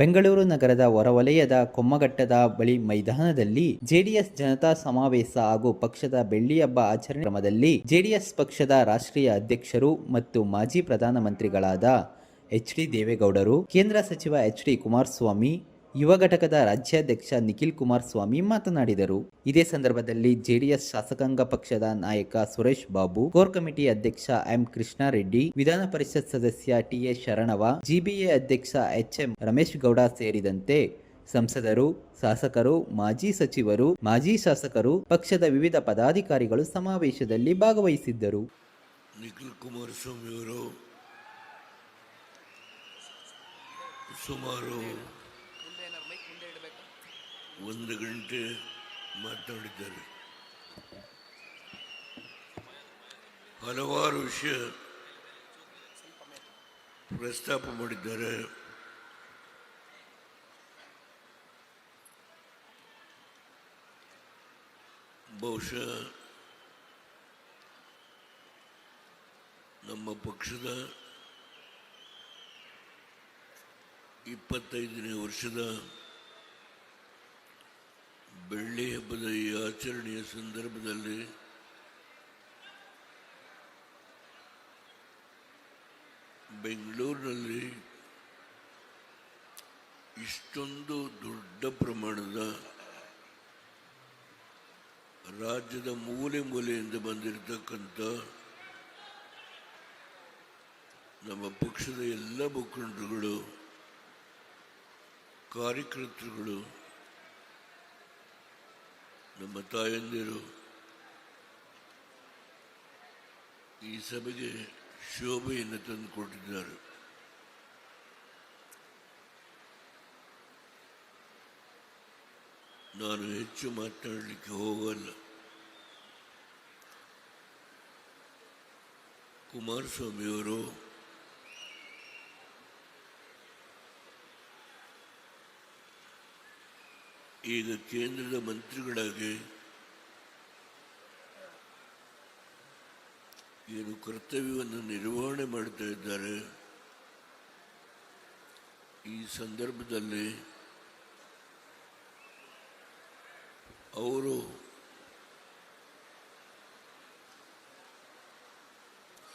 ಬೆಂಗಳೂರು ನಗರದ ಹೊರವಲಯದ ಕೊಮ್ಮಘಟ್ಟದ ಬಳಿ ಮೈದಾನದಲ್ಲಿ ಜೆಡಿಎಸ್ ಜನತಾ ಸಮಾವೇಶ ಹಾಗೂ ಪಕ್ಷದ ಬೆಳ್ಳಿ ಹಬ್ಬ ಆಚರಣೆ ಕ್ರಮದಲ್ಲಿ ಜೆಡಿಎಸ್ ಪಕ್ಷದ ರಾಷ್ಟ್ರೀಯ ಅಧ್ಯಕ್ಷರು ಮತ್ತು ಮಾಜಿ ಪ್ರಧಾನಮಂತ್ರಿಗಳಾದ ಎಚ್.ಡಿ. ದೇವೇಗೌಡರು, ಕೇಂದ್ರ ಸಚಿವ ಎಚ್.ಡಿ. ಕುಮಾರಸ್ವಾಮಿ, ಯುವ ಘಟಕದ ರಾಜ್ಯಾಧ್ಯಕ್ಷ ನಿಖಿಲ್ ಕುಮಾರಸ್ವಾಮಿ ಮಾತನಾಡಿದರು. ಇದೇ ಸಂದರ್ಭದಲ್ಲಿ ಜೆಡಿಎಸ್ ಶಾಸಕಾಂಗ ಪಕ್ಷದ ನಾಯಕ ಸುರೇಶ್ ಬಾಬು, ಕೋರ್ ಕಮಿಟಿ ಅಧ್ಯಕ್ಷ ಎಂ. ಕೃಷ್ಣಾರೆಡ್ಡಿ, ವಿಧಾನ ಪರಿಷತ್ ಸದಸ್ಯ ಟಿ.ಎ. ಶರಣವ, ಜಿಬಿಎ ಅಧ್ಯಕ್ಷ ಎಚ್.ಎಂ. ರಮೇಶ್ ಗೌಡ ಸೇರಿದಂತೆ ಸಂಸದರು, ಶಾಸಕರು, ಮಾಜಿ ಸಚಿವರು, ಮಾಜಿ ಶಾಸಕರು, ಪಕ್ಷದ ವಿವಿಧ ಪದಾಧಿಕಾರಿಗಳು ಸಮಾವೇಶದಲ್ಲಿ ಭಾಗವಹಿಸಿದ್ದರು. ನಿಖಿಲ್ ಕುಮಾರಸ್ವಾಮಿ ಅವರು ಸುಮಾರು 1 ಗಂಟೆ ಮಾತನಾಡಿದ್ದಾರೆ. ಹಲವಾರು ವಿಷಯ ಪ್ರಸ್ತಾಪ ಮಾಡಿದ್ದಾರೆ. ಬಹುಶಃ ನಮ್ಮ ಪಕ್ಷದ 25ನೇ ವರ್ಷದ ಬೆಳ್ಳಿ ಹಬ್ಬದ ಈ ಆಚರಣೆಯ ಸಂದರ್ಭದಲ್ಲಿ ಬೆಂಗಳೂರಿನಲ್ಲಿ ಇಷ್ಟೊಂದು ದೊಡ್ಡ ಪ್ರಮಾಣದ ರಾಜ್ಯದ ಮೂಲೆ ಮೂಲೆಯಿಂದ ಬಂದಿರತಕ್ಕಂಥ ನಮ್ಮ ಪಕ್ಷದ ಎಲ್ಲ ಮುಖಂಡರುಗಳು, ಕಾರ್ಯಕರ್ತರುಗಳು, ನಮ್ಮ ತಾಯಂದಿರು ಈ ಸಭೆಗೆ ಶೋಭೆಯನ್ನು ತಂದುಕೊಟ್ಟಿದ್ದಾರೆ. ನಾನು ಹೆಚ್ಚು ಮಾತನಾಡಲಿಕ್ಕೆ ಹೋಗಲ್ಲ. ಕುಮಾರಸ್ವಾಮಿಯವರು ಈಗ ಕೇಂದ್ರದ ಮಂತ್ರಿಗಳಾಗಿ ಏನು ಕರ್ತವ್ಯವನ್ನು ನಿರ್ವಹಣೆ ಮಾಡ್ತಾ ಇದ್ದಾರೆ. ಈ ಸಂದರ್ಭದಲ್ಲಿ ಅವರು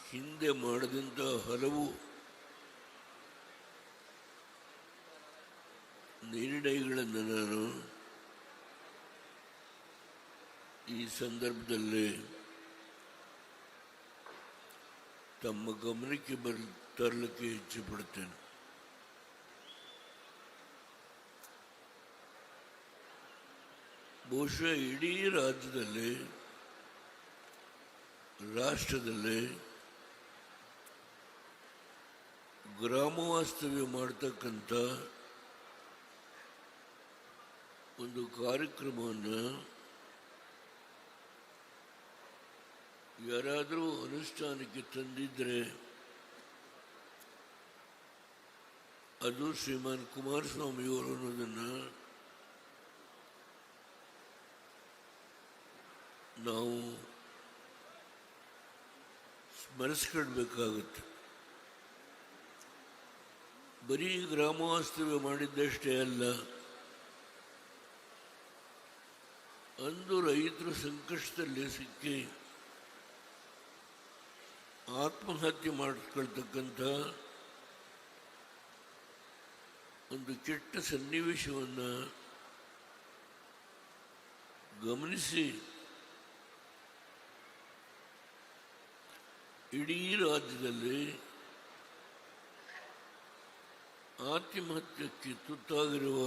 ಹಿಂದೆ ಮಾಡದಂಥ ಹಲವು ನಿರ್ಣಯಗಳನ್ನು ನಾನು ಈ ಸಂದರ್ಭದಲ್ಲಿ ತಮ್ಮ ಗಮನಕ್ಕೆ ತರಲಿಕ್ಕೆ ಇಚ್ಛೆ ಪಡ್ತೇನೆ. ಬಹುಶಃ ಇಡೀ ರಾಜ್ಯದಲ್ಲಿ, ರಾಷ್ಟ್ರದಲ್ಲಿ ಗ್ರಾಮ ವಾಸ್ತವ್ಯ ಮಾಡ್ತಕ್ಕಂಥ ಒಂದು ಕಾರ್ಯಕ್ರಮವನ್ನು ಯಾರಾದರೂ ಅನುಷ್ಠಾನಕ್ಕೆ ತಂದಿದ್ರೆ ಅದು ಶ್ರೀಮಾನ್ ಕುಮಾರಸ್ವಾಮಿಯವರು ಅನ್ನೋದನ್ನು ನಾವು ಸ್ಮರಿಸ್ಕೊಳ್ಬೇಕಾಗುತ್ತೆ. ಬರೀ ಗ್ರಾಮ ವಾಸ್ತವ್ಯ ಮಾಡಿದ್ದಷ್ಟೇ ಅಲ್ಲ, ಅಂದು ರೈತರು ಸಂಕಷ್ಟದಲ್ಲಿ ಸಿಕ್ಕಿ ಆತ್ಮಹತ್ಯೆ ಮಾಡಿಸ್ಕೊಳ್ತಕ್ಕಂಥ ಒಂದು ಕೆಟ್ಟ ಸನ್ನಿವೇಶವನ್ನು ಗಮನಿಸಿ ಇಡೀ ರಾಜ್ಯದಲ್ಲಿ ಆತ್ಮಹತ್ಯಕ್ಕೆ ತುತ್ತಾಗಿರುವ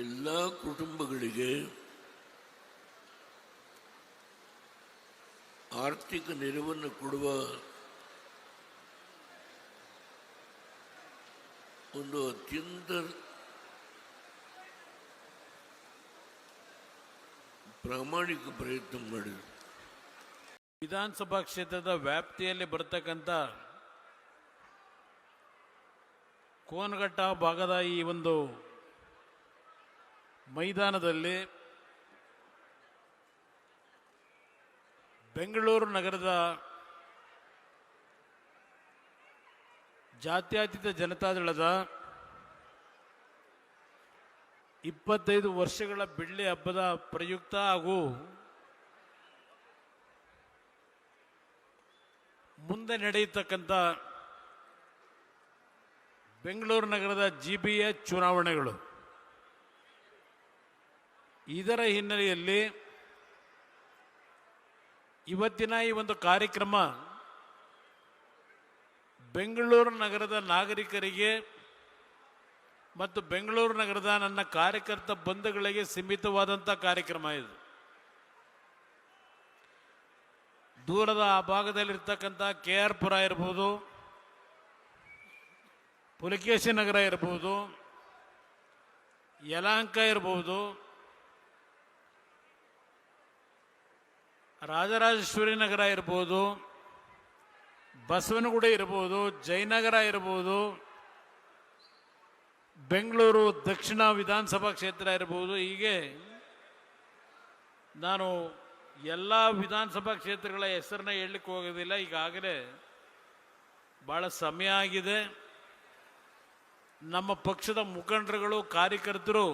ಎಲ್ಲ ಕುಟುಂಬಗಳಿಗೆ ಆರ್ಥಿಕ ನೆರವನ್ನು ಕೊಡುವ ಒಂದು ಅತ್ಯಂತ ಪ್ರಾಮಾಣಿಕ ಪ್ರಯತ್ನ ಮಾಡಿದರು. ವಿಧಾನಸಭಾ ಕ್ಷೇತ್ರದ ವ್ಯಾಪ್ತಿಯಲ್ಲಿ ಬರತಕ್ಕಂಥ ಕೋನಘಟ್ಟ ಭಾಗದ ಈ ಒಂದು ಮೈದಾನದಲ್ಲಿ ಬೆಂಗಳೂರು ನಗರದ ಜಾತ್ಯತೀತ ಜನತಾದಳದ 25 ವರ್ಷಗಳ ಬೆಳ್ಳಿ ಹಬ್ಬದ ಪ್ರಯುಕ್ತ ಹಾಗೂ ಮುಂದೆ ನಡೆಯತಕ್ಕಂಥ ಬೆಂಗಳೂರು ನಗರದ GBA ಚುನಾವಣೆಗಳು, ಇದರ ಹಿನ್ನೆಲೆಯಲ್ಲಿ ಇವತ್ತಿನ ಈ ಒಂದು ಕಾರ್ಯಕ್ರಮ ಬೆಂಗಳೂರು ನಗರದ ನಾಗರಿಕರಿಗೆ ಮತ್ತು ಬೆಂಗಳೂರು ನಗರದ ನನ್ನ ಕಾರ್ಯಕರ್ತ ಬಂಧುಗಳಿಗೆ ಸೀಮಿತವಾದಂಥ ಕಾರ್ಯಕ್ರಮ ಇದು. ದೂರದ ಆ ಭಾಗದಲ್ಲಿರ್ತಕ್ಕಂಥ KR ಪುರ ಇರ್ಬೋದು, ಪುಲಕೇಶಿ ನಗರ ಇರ್ಬೋದು, ಯಲಹಂಕ ಇರ್ಬೋದು, ರಾಜರಾಜೇಶ್ವರಿ ನಗರ ಇರ್ಬೋದು, ಬಸವನಗುಡಿ ಇರ್ಬೋದು, ಜಯನಗರ ಇರ್ಬೋದು, ಬೆಂಗಳೂರು ದಕ್ಷಿಣ ವಿಧಾನಸಭಾ ಕ್ಷೇತ್ರ ಇರ್ಬೋದು. ಹೀಗೆ ನಾನು ಎಲ್ಲ ವಿಧಾನಸಭಾ ಕ್ಷೇತ್ರಗಳ ಹೆಸರನ್ನ ಹೇಳಲಿಕ್ಕೆ ಹೋಗೋದಿಲ್ಲ, ಈಗಾಗಲೇ ಭಾಳ ಸಮಯ ಆಗಿದೆ. ನಮ್ಮ ಪಕ್ಷದ ಮುಖಂಡರುಗಳು, ಕಾರ್ಯಕರ್ತರು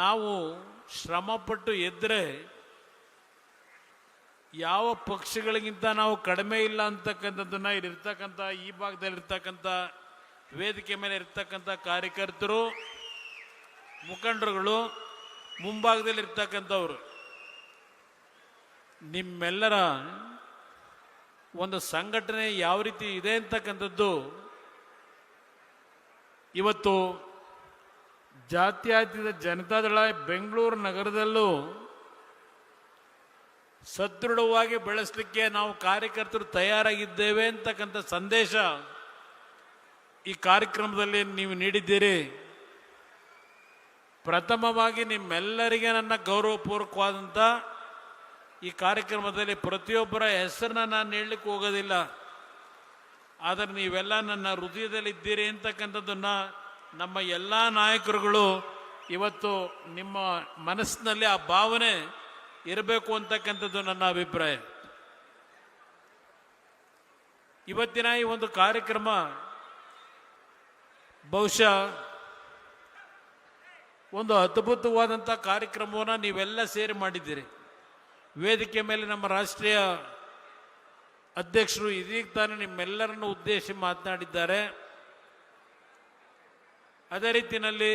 ನಾವು ಶ್ರಮಪಟ್ಟು ಎದ್ದರೆ ಯಾವ ಪಕ್ಷಗಳಿಗಿಂತ ನಾವು ಕಡಿಮೆ ಇಲ್ಲ ಅಂತಕ್ಕಂಥದ್ದನ್ನು ಇಲ್ಲಿರ್ತಕ್ಕಂಥ ಈ ಭಾಗದಲ್ಲಿರ್ತಕ್ಕಂಥ ವೇದಿಕೆ ಮೇಲೆ ಇರ್ತಕ್ಕಂಥ ಕಾರ್ಯಕರ್ತರು, ಮುಖಂಡರುಗಳು, ಮುಂಭಾಗದಲ್ಲಿರ್ತಕ್ಕಂಥವ್ರು, ನಿಮ್ಮೆಲ್ಲರ ಒಂದು ಸಂಘಟನೆ ಯಾವ ರೀತಿ ಇದೆ ಅಂತಕ್ಕಂಥದ್ದು ಇವತ್ತು ಜಾತ್ಯತೀತ ಜನತಾದಳ ಬೆಂಗಳೂರು ನಗರದಲ್ಲೂ ಸದೃಢವಾಗಿ ಬೆಳೆಸಲಿಕ್ಕೆ ನಾವು ಕಾರ್ಯಕರ್ತರು ತಯಾರಾಗಿದ್ದೇವೆ ಅಂತಕ್ಕಂಥ ಸಂದೇಶ ಈ ಕಾರ್ಯಕ್ರಮದಲ್ಲಿ ನೀವು ನೀಡಿದ್ದೀರಿ. ಪ್ರಥಮವಾಗಿ ನಿಮ್ಮೆಲ್ಲರಿಗೆ ನನ್ನ ಗೌರವಪೂರ್ವಕವಾದಂಥ ಈ ಕಾರ್ಯಕ್ರಮದಲ್ಲಿ ಪ್ರತಿಯೊಬ್ಬರ ಹೆಸರನ್ನ ನಾನು ಹೇಳಲಿಕ್ಕೆ ಹೋಗೋದಿಲ್ಲ, ಆದರೆ ನೀವೆಲ್ಲ ನನ್ನ ಹೃದಯದಲ್ಲಿದ್ದೀರಿ ಅಂತಕ್ಕಂಥದ್ದನ್ನು ನಮ್ಮ ಎಲ್ಲ ನಾಯಕರುಗಳು ಇವತ್ತು ನಿಮ್ಮ ಮನಸ್ಸಿನಲ್ಲಿ ಆ ಭಾವನೆ ಇರಬೇಕು ಅಂತಕ್ಕಂಥದ್ದು ನನ್ನ ಅಭಿಪ್ರಾಯ. ಇವತ್ತಿನ ಈ ಒಂದು ಕಾರ್ಯಕ್ರಮ ಬಹುಶಃ ಒಂದು ಅದ್ಭುತವಾದಂಥ ಕಾರ್ಯಕ್ರಮವನ್ನು ನೀವೆಲ್ಲ ಸೇರಿ ಮಾಡಿದ್ದೀರಿ. ವೇದಿಕೆ ಮೇಲೆ ನಮ್ಮ ರಾಷ್ಟ್ರೀಯ ಅಧ್ಯಕ್ಷರು ಇದೀಗ ತಾನೇ ನಿಮ್ಮೆಲ್ಲರನ್ನು ಉದ್ದೇಶಿಸಿ ಮಾತನಾಡಿದ್ದಾರೆ. ಅದೇ ರೀತಿಯಲ್ಲಿ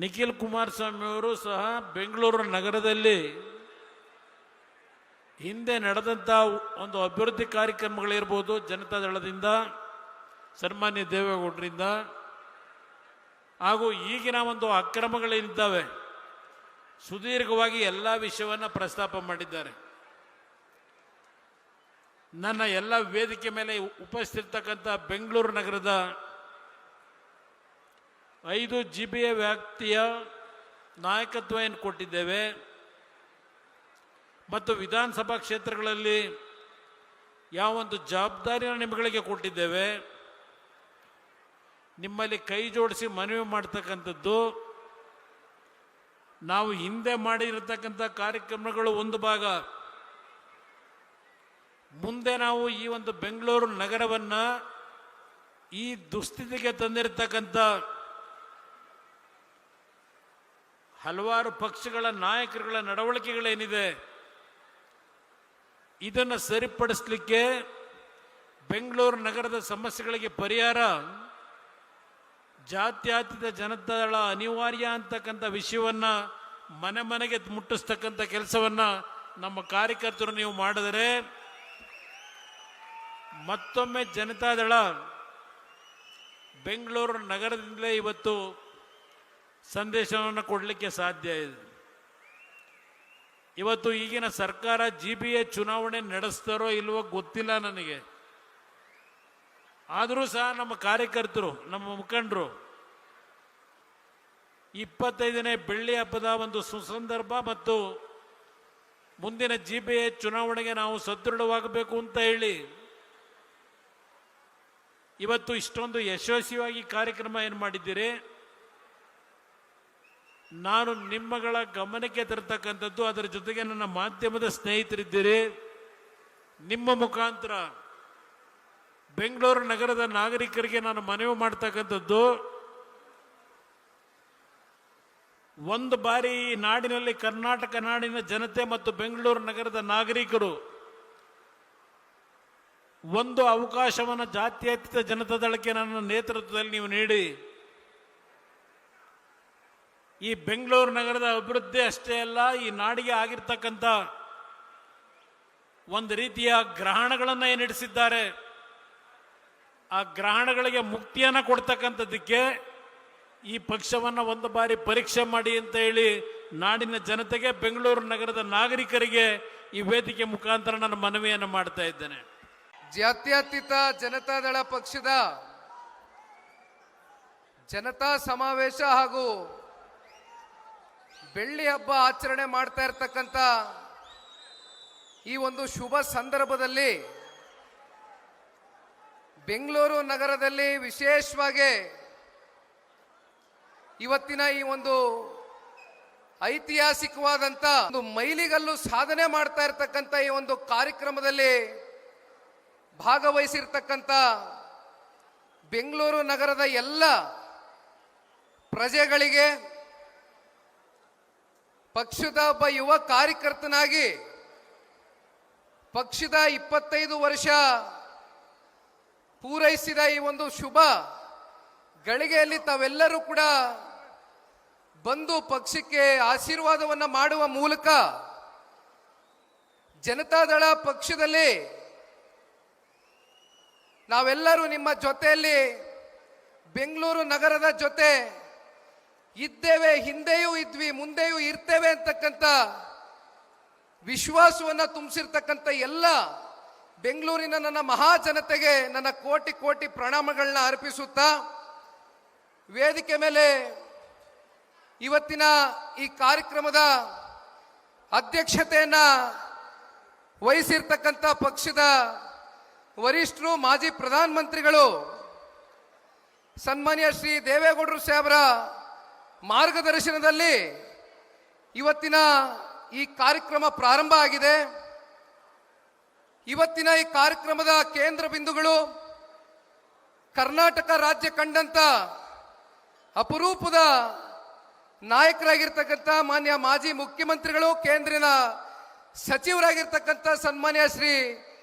ನಿಖಿಲ್ ಕುಮಾರಸ್ವಾಮಿ ಅವರು ಸಹ ಬೆಂಗಳೂರು ನಗರದಲ್ಲಿ ಹಿಂದೆ ನಡೆದಂಥ ಒಂದು ಅಭಿವೃದ್ಧಿ ಕಾರ್ಯಕ್ರಮಗಳಿರ್ಬೋದು, ಜನತಾದಳದಿಂದ, ಸನ್ಮಾನ್ಯ ದೇವೇಗೌಡರಿಂದ, ಹಾಗೂ ಈಗಿನ ಒಂದು ಅಕ್ರಮಗಳೇನಿದ್ದಾವೆ ಸುದೀರ್ಘವಾಗಿ ಎಲ್ಲ ವಿಷಯವನ್ನು ಪ್ರಸ್ತಾಪ ಮಾಡಿದ್ದಾರೆ. ನನ್ನ ಎಲ್ಲ ವೇದಿಕೆ ಮೇಲೆ ಉಪಸ್ಥಿತಕ್ಕಂಥ ಬೆಂಗಳೂರು ನಗರದ 5 GBA ವ್ಯಾಪ್ತಿಯ ನಾಯಕತ್ವ ಏನು ಕೊಟ್ಟಿದ್ದೇವೆ ಮತ್ತು ವಿಧಾನಸಭಾ ಕ್ಷೇತ್ರಗಳಲ್ಲಿ ಯಾವ ಒಂದು ಜವಾಬ್ದಾರಿಯನ್ನು ನಿಮ್ಮಗಳಿಗೆ ಕೊಟ್ಟಿದ್ದೇವೆ, ನಿಮ್ಮಲ್ಲಿ ಕೈ ಜೋಡಿಸಿ ಮನವಿ ಮಾಡ್ತಕ್ಕಂಥದ್ದು, ನಾವು ಹಿಂದೆ ಮಾಡಿರತಕ್ಕಂಥ ಕಾರ್ಯಕ್ರಮಗಳು ಒಂದು ಭಾಗ, ಮುಂದೆ ನಾವು ಈ ಒಂದು ಬೆಂಗಳೂರು ನಗರವನ್ನು ಈ ದುಸ್ಥಿತಿಗೆ ತಂದಿರತಕ್ಕಂಥ ಹಲವಾರು ಪಕ್ಷಗಳ ನಾಯಕರುಗಳ ನಡವಳಿಕೆಗಳೇನಿದೆ ಇದನ್ನು ಸರಿಪಡಿಸಲಿಕ್ಕೆ, ಬೆಂಗಳೂರು ನಗರದ ಸಮಸ್ಯೆಗಳಿಗೆ ಪರಿಹಾರ ಜಾತ್ಯತೀತ ಜನತಾದಳ ಅನಿವಾರ್ಯ ಅಂತಕ್ಕಂಥ ವಿಷಯವನ್ನು ಮನೆ ಮನೆಗೆ ಮುಟ್ಟಿಸ್ತಕ್ಕಂಥ ಕೆಲಸವನ್ನು ನಮ್ಮ ಕಾರ್ಯಕರ್ತರು ನೀವು ಮಾಡಿದರೆ ಮತ್ತೊಮ್ಮೆ ಜನತಾದಳ ಬೆಂಗಳೂರು ನಗರದಿಂದಲೇ ಇವತ್ತು ಸಂದೇಶವನ್ನು ಕೊಡಲಿಕ್ಕೆ ಸಾಧ್ಯ ಇದೆ. ಇವತ್ತು ಈಗಿನ ಸರ್ಕಾರ GBA ಚುನಾವಣೆ ನಡೆಸ್ತಾರೋ ಇಲ್ವೋ ಗೊತ್ತಿಲ್ಲ ನನಗೆ, ಆದರೂ ಸಹ ನಮ್ಮ ಕಾರ್ಯಕರ್ತರು, ನಮ್ಮ ಮುಖಂಡರು 25ನೇ ಬೆಳ್ಳಿ ಹಬ್ಬದ ಒಂದು ಸುಸಂದರ್ಭ ಮತ್ತು ಮುಂದಿನ GBA ಚುನಾವಣೆಗೆ ನಾವು ಸದೃಢವಾಗಬೇಕು ಅಂತ ಹೇಳಿ ಇವತ್ತು ಇಷ್ಟೊಂದು ಯಶಸ್ವಿಯಾಗಿ ಕಾರ್ಯಕ್ರಮ ಏನು ಮಾಡಿದ್ದೀರಿ, ನಾನು ನಿಮ್ಮಗಳ ಗಮನಕ್ಕೆ ತರತಕ್ಕಂಥದ್ದು, ಅದರ ಜೊತೆಗೆ ನನ್ನ ಮಾಧ್ಯಮದ ಸ್ನೇಹಿತರಿದ್ದೀರಿ, ನಿಮ್ಮ ಮುಖಾಂತರ ಬೆಂಗಳೂರು ನಗರದ ನಾಗರಿಕರಿಗೆ ನಾನು ಮನವಿ ಮಾಡ್ತಕ್ಕಂಥದ್ದು, ಒಂದು ಬಾರಿ ಈ ನಾಡಿನಲ್ಲಿ ಕರ್ನಾಟಕ ನಾಡಿನ ಜನತೆ ಮತ್ತು ಬೆಂಗಳೂರು ನಗರದ ನಾಗರಿಕರು ಒಂದು ಅವಕಾಶವನ್ನು ಜಾತ್ಯತೀತ ಜನತಾದಳಕ್ಕೆ ನನ್ನ ನೇತೃತ್ವದಲ್ಲಿ ನೀವು ನೀಡಿ ಈ ಬೆಂಗಳೂರು ನಗರದ ಅಭಿವೃದ್ಧಿ ಅಷ್ಟೇ ಅಲ್ಲ, ಈ ನಾಡಿಗೆ ಆಗಿರ್ತಕ್ಕಂಥ ಒಂದು ರೀತಿಯ ಗ್ರಹಣಗಳನ್ನು ಏನಿಡಿಸಿದ್ದಾರೆ ಆ ಗ್ರಹಣಗಳಿಗೆ ಮುಕ್ತಿಯನ್ನು ಕೊಡ್ತಕ್ಕಂಥದ್ದಕ್ಕೆ ಈ ಪಕ್ಷವನ್ನು ಒಂದು ಬಾರಿ ಪರೀಕ್ಷೆ ಮಾಡಿ ಅಂತ ಹೇಳಿ ನಾಡಿನ ಜನತೆಗೆ, ಬೆಂಗಳೂರು ನಗರದ ನಾಗರಿಕರಿಗೆ ಈ ವೇದಿಕೆ ಮುಖಾಂತರ ನಾನು ಮನವಿಯನ್ನು ಮಾಡ್ತಾ ಇದ್ದೇನೆ. ಜಾತ್ಯತೀತ ಜನತಾದಳ ಪಕ್ಷದ ಜನತಾ ಸಮಾವೇಶ ಹಾಗೂ ಬೆಳ್ಳಿ ಹಬ್ಬ ಆಚರಣೆ ಮಾಡ್ತಾ ಇರ್ತಕ್ಕಂಥ ಈ ಒಂದು ಶುಭ ಸಂದರ್ಭದಲ್ಲಿ ಬೆಂಗಳೂರು ನಗರದಲ್ಲಿ ವಿಶೇಷವಾಗಿ ಇವತ್ತಿನ ಈ ಒಂದು ಐತಿಹಾಸಿಕವಾದಂಥ ಒಂದು ಮೈಲಿಗಲ್ಲು ಸಾಧನೆ ಮಾಡ್ತಾ ಇರ್ತಕ್ಕಂಥ ಈ ಒಂದು ಕಾರ್ಯಕ್ರಮದಲ್ಲಿ ಭಾಗವಹಿಸಿರ್ತಕ್ಕಂಥ ಬೆಂಗಳೂರು ನಗರದ ಎಲ್ಲ ಪ್ರಜೆಗಳಿಗೆ, ಪಕ್ಷದ ಒಬ್ಬ ಯುವ ಕಾರ್ಯಕರ್ತನಾಗಿ ಪಕ್ಷದ 25 ವರ್ಷ ಪೂರೈಸಿದ ಈ ಒಂದು ಶುಭ ಗಳಿಗೆಯಲ್ಲಿ ತಾವೆಲ್ಲರೂ ಕೂಡ ಬಂದು ಪಕ್ಷಕ್ಕೆ ಆಶೀರ್ವಾದವನ್ನು ಮಾಡುವ ಮೂಲಕ ಜನತಾದಳ ಪಕ್ಷದಲ್ಲಿ ನಾವೆಲ್ಲರೂ ನಿಮ್ಮ ಜೊತೆಯಲ್ಲಿ ಬೆಂಗಳೂರು ನಗರದ ಜೊತೆ ಇದ್ದೇವೆ, ಹಿಂದೆಯೂ ಇದ್ವಿ, ಮುಂದೆಯೂ ಇರ್ತೇವೆ ಅಂತಕ್ಕಂಥ ವಿಶ್ವಾಸವನ್ನು ತುಂಬಿಸಿರ್ತಕ್ಕಂಥ ಎಲ್ಲ ಬೆಂಗಳೂರಿನ ನನ್ನ ಮಹಾಜನತೆಗೆ ನನ್ನ ಕೋಟಿ ಕೋಟಿ ಪ್ರಣಾಮಗಳನ್ನ ಅರ್ಪಿಸುತ್ತಾ, ವೇದಿಕೆ ಮೇಲೆ ಇವತ್ತಿನ ಈ ಕಾರ್ಯಕ್ರಮದ ಅಧ್ಯಕ್ಷತೆಯನ್ನ ವಹಿಸಿರ್ತಕ್ಕಂಥ ಪಕ್ಷದ ವರಿಷ್ಠರು, ಮಾಜಿ ಪ್ರಧಾನಮಂತ್ರಿಗಳು ಸನ್ಮಾನ್ಯ ಶ್ರೀ ದೇವೇಗೌಡರು ಸಾಹೇಬರ ಮಾರ್ಗದರ್ಶನದಲ್ಲಿ ಇವತ್ತಿನ ಈ ಕಾರ್ಯಕ್ರಮ ಪ್ರಾರಂಭ ಆಗಿದೆ. ಇವತ್ತಿನ ಈ ಕಾರ್ಯಕ್ರಮದ ಕೇಂದ್ರ ಬಿಂದುಗಳು ಕರ್ನಾಟಕ ರಾಜ್ಯ ಕಂಡಂತ ಅಪರೂಪದ ನಾಯಕರಾಗಿರ್ತಕ್ಕಂಥ ಮಾನ್ಯ ಮಾಜಿ ಮುಖ್ಯಮಂತ್ರಿಗಳು, ಕೇಂದ್ರಿನ ಸಚಿವರಾಗಿರ್ತಕ್ಕಂಥ ಸನ್ಮಾನ್ಯ ಶ್ರೀ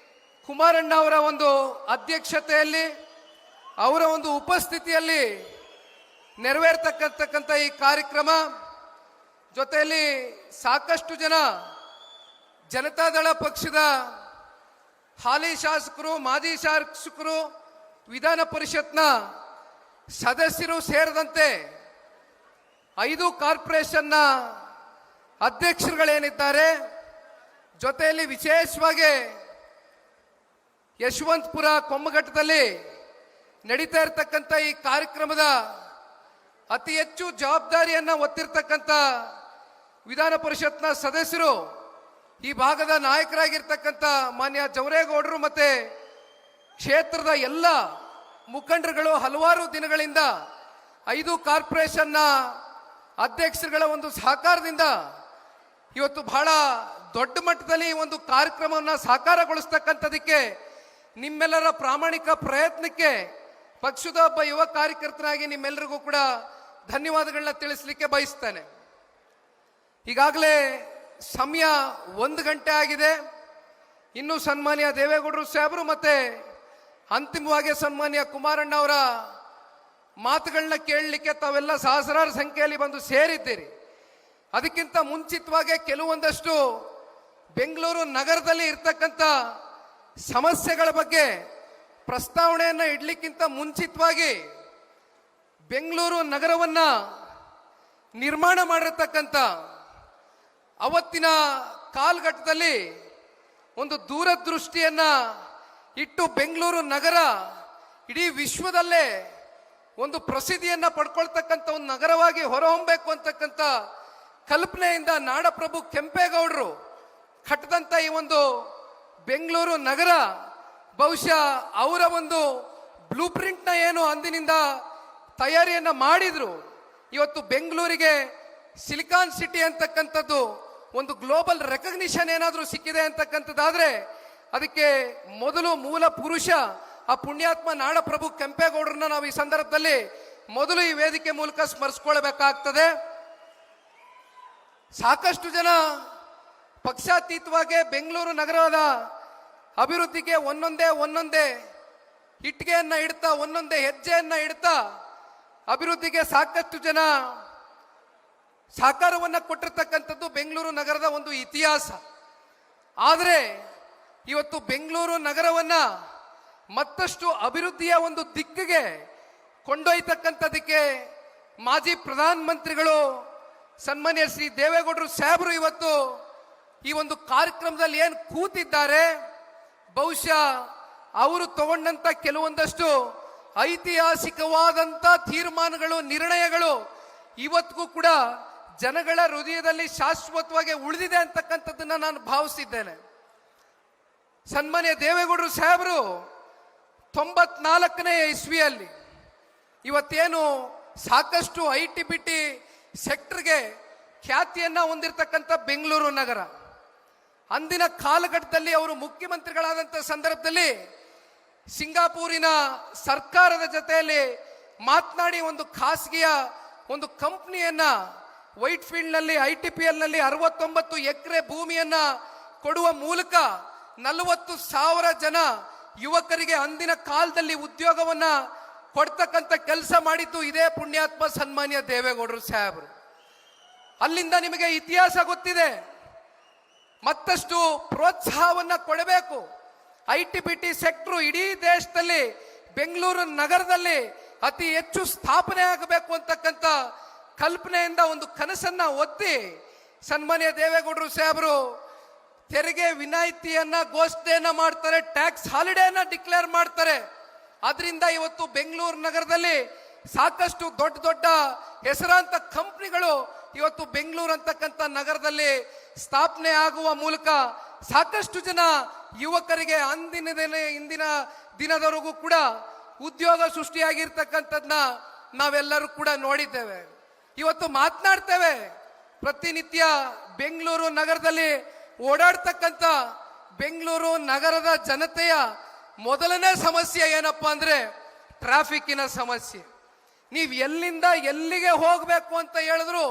ಕುಮಾರಣ್ಣ ಅವರ ಒಂದು ಅಧ್ಯಕ್ಷತೆಯಲ್ಲಿ, ಅವರ ಒಂದು ಉಪಸ್ಥಿತಿಯಲ್ಲಿ ನೆರವೇರ್ತಕ್ಕಂಥ ಈ ಕಾರ್ಯಕ್ರಮ ಜೊತೆಯಲ್ಲಿ ಸಾಕಷ್ಟು ಜನ ಜನತಾದಳ ಪಕ್ಷದ ಹಾಲಿ ಶಾಸಕರು, ಮಾಜಿ ಶಾಸಕರು, ವಿಧಾನ ಪರಿಷತ್ನ ಸದಸ್ಯರು ಸೇರಿದಂತೆ 5 ಕಾರ್ಪೊರೇಷನ್ನ ಅಧ್ಯಕ್ಷರುಗಳೇನಿದ್ದಾರೆ, ಜೊತೆಯಲ್ಲಿ ವಿಶೇಷವಾಗಿ ಯಶವಂತಪುರ ಕೊಮ್ಮಘಟ್ಟದಲ್ಲಿ ನಡೀತಾ ಇರತಕ್ಕಂಥ ಈ ಕಾರ್ಯಕ್ರಮದ ಅತಿ ಹೆಚ್ಚು ಜವಾಬ್ದಾರಿಯನ್ನ ಹೊತ್ತಿರ್ತಕ್ಕಂಥ ವಿಧಾನ ಪರಿಷತ್ನ ಸದಸ್ಯರು, ಈ ಭಾಗದ ನಾಯಕರಾಗಿರ್ತಕ್ಕಂಥ ಮಾನ್ಯ ಜವರೇಗೌಡರು ಮತ್ತೆ ಕ್ಷೇತ್ರದ ಎಲ್ಲ ಮುಖಂಡರುಗಳು ಹಲವಾರು ದಿನಗಳಿಂದ 5 ಕಾರ್ಪೊರೇಷನ್ನ ಅಧ್ಯಕ್ಷರುಗಳ ಒಂದು ಸಹಕಾರದಿಂದ ಇವತ್ತು ಬಹಳ ದೊಡ್ಡ ಮಟ್ಟದಲ್ಲಿ ಒಂದು ಕಾರ್ಯಕ್ರಮವನ್ನು ಸಾಕಾರಗೊಳಿಸ್ತಕ್ಕಂಥದಕ್ಕೆ ನಿಮ್ಮೆಲ್ಲರ ಪ್ರಾಮಾಣಿಕ ಪ್ರಯತ್ನಕ್ಕೆ ಪಕ್ಷದ ಒಬ್ಬ ಯುವ ಕಾರ್ಯಕರ್ತನಾಗಿ ನಿಮ್ಮೆಲ್ಲರಿಗೂ ಕೂಡ ಧನ್ಯವಾದಗಳನ್ನ ತಿಳಿಸ್ಲಿಕ್ಕೆ ಬಯಸ್ತೇನೆ. ಈಗಾಗಲೇ ಸಮಯ 1 ಗಂಟೆ ಆಗಿದೆ. ಇನ್ನು ಸನ್ಮಾನ್ಯ ದೇವೇಗೌಡರು ಸಾಹೇಬರು ಮತ್ತೆ ಅಂತಿಮವಾಗಿ ಸನ್ಮಾನ್ಯ ಕುಮಾರಣ್ಣ ಅವರ ಮಾತುಗಳನ್ನ ಕೇಳಲಿಕ್ಕೆ ತಾವೆಲ್ಲ ಸಹಸ್ರಾರು ಸಂಖ್ಯೆಯಲ್ಲಿ ಬಂದು ಸೇರಿದ್ದೀರಿ. ಅದಕ್ಕಿಂತ ಮುಂಚಿತವಾಗಿ ಕೆಲವೊಂದಷ್ಟು ಬೆಂಗಳೂರು ನಗರದಲ್ಲಿ ಇರ್ತಕ್ಕಂಥ ಸಮಸ್ಯೆಗಳ ಬಗ್ಗೆ ಪ್ರಸ್ತಾವನೆಯನ್ನ ಇಡ್ಲಿಕ್ಕಿಂತ ಮುಂಚಿತವಾಗಿ ಬೆಂಗಳೂರು ನಗರವನ್ನ ನಿರ್ಮಾಣ ಮಾಡಿರ್ತಕ್ಕಂಥ ಅವತ್ತಿನ ಕಾಲಘಟ್ಟದಲ್ಲಿ ಒಂದು ದೂರದೃಷ್ಟಿಯನ್ನ ಇಟ್ಟು ಬೆಂಗಳೂರು ನಗರ ಇಡೀ ವಿಶ್ವದಲ್ಲೇ ಒಂದು ಪ್ರಸಿದ್ಧಿಯನ್ನ ಪಡ್ಕೊಳ್ತಕ್ಕಂಥ ಒಂದು ನಗರವಾಗಿ ಹೊರಹೊಮ್ಮಬೇಕು ಅಂತಕ್ಕಂಥ ಕಲ್ಪನೆಯಿಂದ ನಾಡಪ್ರಭು ಕೆಂಪೇಗೌಡರು ಕಟ್ಟದಂತ ಈ ಒಂದು ಬೆಂಗಳೂರು ನಗರ ಬಹುಶಃ ಅವರ ಒಂದು ಬ್ಲೂ ಪ್ರಿಂಟ್ನ ಏನು ಅಂದಿನಿಂದ ತಯಾರಿಯನ್ನ ಮಾಡಿದ್ರು. ಇವತ್ತು ಬೆಂಗಳೂರಿಗೆ ಸಿಲಿಕಾನ್ ಸಿಟಿ ಅಂತಕ್ಕಂಥದ್ದು ಒಂದು ಗ್ಲೋಬಲ್ ರೆಕಗ್ನಿಷನ್ ಏನಾದರೂ ಸಿಕ್ಕಿದೆ ಅಂತಕ್ಕಂಥದ್ದಾದ್ರೆ ಅದಕ್ಕೆ ಮೊದಲು ಮೂಲ ಪುರುಷ ಆ ಪುಣ್ಯಾತ್ಮ ನಾಡಪ್ರಭು ಕೆಂಪೇಗೌಡರನ್ನ ನಾವು ಈ ಸಂದರ್ಭದಲ್ಲಿ ಮೊದಲು ಈ ವೇದಿಕೆ ಮೂಲಕ ಸ್ಮರಿಸ್ಕೊಳ್ಬೇಕಾಗ್ತದೆ. ಸಾಕಷ್ಟು ಜನ ಪಕ್ಷಾತೀತವಾಗಿ ಬೆಂಗಳೂರು ನಗರದ ಅಭಿವೃದ್ಧಿಗೆ ಒಂದೊಂದೇ ಇಟ್ಟಿಗೆಯನ್ನ ಇಡ್ತಾ ಒಂದೊಂದೇ ಹೆಜ್ಜೆಯನ್ನ ಇಡ್ತಾ ಅಭಿವೃದ್ಧಿಗೆ ಸಾಕಷ್ಟು ಜನ ಸಹಕಾರವನ್ನ ಕೊಟ್ಟಿರ್ತಕ್ಕಂಥದ್ದು ಬೆಂಗಳೂರು ನಗರದ ಒಂದು ಇತಿಹಾಸ. ಆದರೆ ಇವತ್ತು ಬೆಂಗಳೂರು ನಗರವನ್ನ ಮತ್ತಷ್ಟು ಅಭಿವೃದ್ಧಿಯ ಒಂದು ದಿಕ್ಕಿಗೆ ಕೊಂಡೊಯ್ತಕ್ಕಂಥದಕ್ಕೆ ಮಾಜಿ ಪ್ರಧಾನ ಮಂತ್ರಿಗಳು ಸನ್ಮಾನ್ಯ ಶ್ರೀ ದೇವೇಗೌಡರು ಸಾಹೇಬರು ಇವತ್ತು ಈ ಒಂದು ಕಾರ್ಯಕ್ರಮದಲ್ಲಿ ಏನು ಕೂತಿದ್ದಾರೆ, ಬಹುಶಃ ಅವರು ತಗೊಂಡಂತ ಕೆಲವೊಂದಷ್ಟು ಐತಿಹಾಸಿಕವಾದಂತ ತೀರ್ಮಾನಗಳು, ನಿರ್ಣಯಗಳು ಇವತ್ತಿಗೂ ಕೂಡ ಜನಗಳ ಹೃದಯದಲ್ಲಿ ಶಾಶ್ವತವಾಗಿ ಉಳಿದಿದೆ ಅಂತಕ್ಕಂಥದ್ದನ್ನ ನಾನು ಭಾವಿಸಿದ್ದೇನೆ. ಸನ್ಮಾನ್ಯ ದೇವೇಗೌಡರು ಸಾಹೇಬರು 94ನೇ ಇಸ್ವಿಯಲ್ಲಿ ಇವತ್ತೇನು ಸಾಕಷ್ಟು ITBT ಸೆಕ್ಟರ್ಗೆ ಖ್ಯಾತಿಯನ್ನ ಹೊಂದಿರತಕ್ಕಂಥ ಬೆಂಗಳೂರು ನಗರ, ಅಂದಿನ ಕಾಲಘಟ್ಟದಲ್ಲಿ ಅವರು ಮುಖ್ಯಮಂತ್ರಿಗಳಾದಂಥ ಸಂದರ್ಭದಲ್ಲಿ ಸಿಂಗಾಪುರಿನ ಸರ್ಕಾರದ ಜೊತೆಯಲ್ಲಿ ಮಾತನಾಡಿ ಒಂದು ಖಾಸಗಿಯ ಒಂದು ಕಂಪ್ನಿಯನ್ನ ವೈಟ್ ಫೀಲ್ಡ್ ನಲ್ಲಿ ITPL ನಲ್ಲಿ 69 ಎಕರೆ ಭೂಮಿಯನ್ನ ಕೊಡುವ ಮೂಲಕ 40,000 ಜನ ಯುವಕರಿಗೆ ಅಂದಿನ ಕಾಲದಲ್ಲಿ ಉದ್ಯೋಗವನ್ನ ಕೊಡ್ತಕ್ಕಂಥ ಕೆಲಸ ಮಾಡಿದ್ದು ಇದೇ ಪುಣ್ಯಾತ್ಮ ಸನ್ಮಾನ್ಯ ದೇವೇಗೌಡರು ಸಾಹೇಬರು. ಅಲ್ಲಿಂದ ನಿಮಗೆ ಇತಿಹಾಸ ಗೊತ್ತಿದೆ. ಮತ್ತಷ್ಟು ಪ್ರೋತ್ಸಾಹವನ್ನ ಕೊಡಬೇಕು. ITBT ಸೆಕ್ಟರ್ ಇಡೀ ದೇಶದಲ್ಲಿ ಬೆಂಗಳೂರು ನಗರದಲ್ಲಿ ಅತಿ ಹೆಚ್ಚು ಸ್ಥಾಪನೆ ಆಗಬೇಕು ಅಂತಕ್ಕಂಥ ಕಲ್ಪನೆಯಿಂದ ಒಂದು ಕನಸನ್ನ ಒತ್ತಿ ಸನ್ಮಾನ್ಯ ದೇವೇಗೌಡರು ಸಾಹೇಬರು ತೆರಿಗೆ ವಿನಾಯಿತಿಯನ್ನ ಘೋಷಣೆಯನ್ನ ಮಾಡ್ತಾರೆ, ಟ್ಯಾಕ್ಸ್ ಹಾಲಿಡೇನ ಡಿಕ್ಲೇರ್ ಮಾಡ್ತಾರೆ. ಅದರಿಂದ ಇವತ್ತು ಬೆಂಗಳೂರು ನಗರದಲ್ಲಿ ಸಾಕಷ್ಟು ದೊಡ್ಡ ದೊಡ್ಡ ಹೆಸರಾಂತ ಕಂಪನಿಗಳು ಇವತ್ತು ಬೆಂಗಳೂರು ಅಂತಕ್ಕಂಥ ನಗರದಲ್ಲಿ ಸ್ಥಾಪನೆ ಆಗುವ ಮೂಲಕ ಸಾಕಷ್ಟು ಜನ ಯುವಕರಿಗೆ ಇಂದಿನ ದಿನದವರೆಗೂ ಕೂಡ ಉದ್ಯೋಗ ಸೃಷ್ಟಿಯಾಗಿರ್ತಕ್ಕಂಥದ್ದನ್ನ ನಾವೆಲ್ಲರೂ ಕೂಡ ನೋಡಿದ್ದೇವೆ. ಇವತ್ತು ಮಾತನಾಡ್ತೇವೆ. ಪ್ರತಿನಿತ್ಯ ಬೆಂಗಳೂರು ನಗರದಲ್ಲಿ ಓಡಾಡ್ತಕ್ಕಂಥ ಬೆಂಗಳೂರು ನಗರದ ಜನತೆಯ ಮೊದಲನೇ ಸಮಸ್ಯೆ ಏನಪ್ಪಾ ಅಂದ್ರೆ ಟ್ರಾಫಿಕ್ಕಿನ ಸಮಸ್ಯೆ. ನೀವು ಎಲ್ಲಿಂದ ಎಲ್ಲಿಗೆ ಹೋಗಬೇಕು ಅಂತ ಹೇಳಿದ್ರು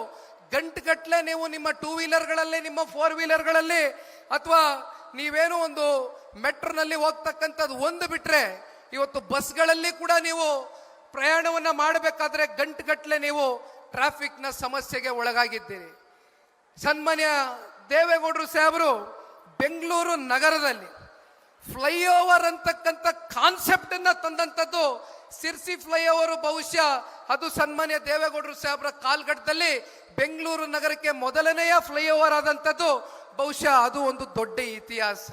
ಗಂಟುಗಟ್ಟಲೆ ನೀವು ನಿಮ್ಮ 2 ವೀಲರ್ಗಳಲ್ಲಿ, ನಿಮ್ಮ 4 ವೀಲರ್ಗಳಲ್ಲಿ ಅಥವಾ ನೀವೇನೋ ಒಂದು ಮೆಟ್ರೋನಲ್ಲಿ ಹೋಗ್ತಕ್ಕಂಥದ್ದು ಒಂದು ಬಿಟ್ರೆ ಇವತ್ತು ಬಸ್ಗಳಲ್ಲಿ ಕೂಡ ನೀವು ಪ್ರಯಾಣವನ್ನ ಮಾಡಬೇಕಾದ್ರೆ ಗಂಟುಗಟ್ಟಲೆ ನೀವು ಟ್ರಾಫಿಕ್ನ ಸಮಸ್ಯೆಗೆ ಒಳಗಾಗಿದ್ದೀರಿ. ಸನ್ಮಾನ್ಯ ದೇವೇಗೌಡರು ಸಾಹೇಬರು ಬೆಂಗಳೂರು ನಗರದಲ್ಲಿ ಫ್ಲೈಓವರ್ ಅಂತಕ್ಕಂಥ ಕಾನ್ಸೆಪ್ಟ್ ಅನ್ನ ತಂದಂಥದ್ದು ಸಿರ್ಸಿ ಫ್ಲೈಓವರ್. ಬಹುಶಃ ಅದು ಸನ್ಮಾನ್ಯ ದೇವೇಗೌಡರು ಸಾಹೇಬರ ಕಾಲ್ಗಟ್ಟದಲ್ಲಿ ಬೆಂಗಳೂರು ನಗರಕ್ಕೆ ಮೊದಲನೆಯ ಫ್ಲೈಓವರ್ ಆದಂಥದ್ದು ಬಹುಶಃ ಅದು ಒಂದು ದೊಡ್ಡ ಇತಿಹಾಸ.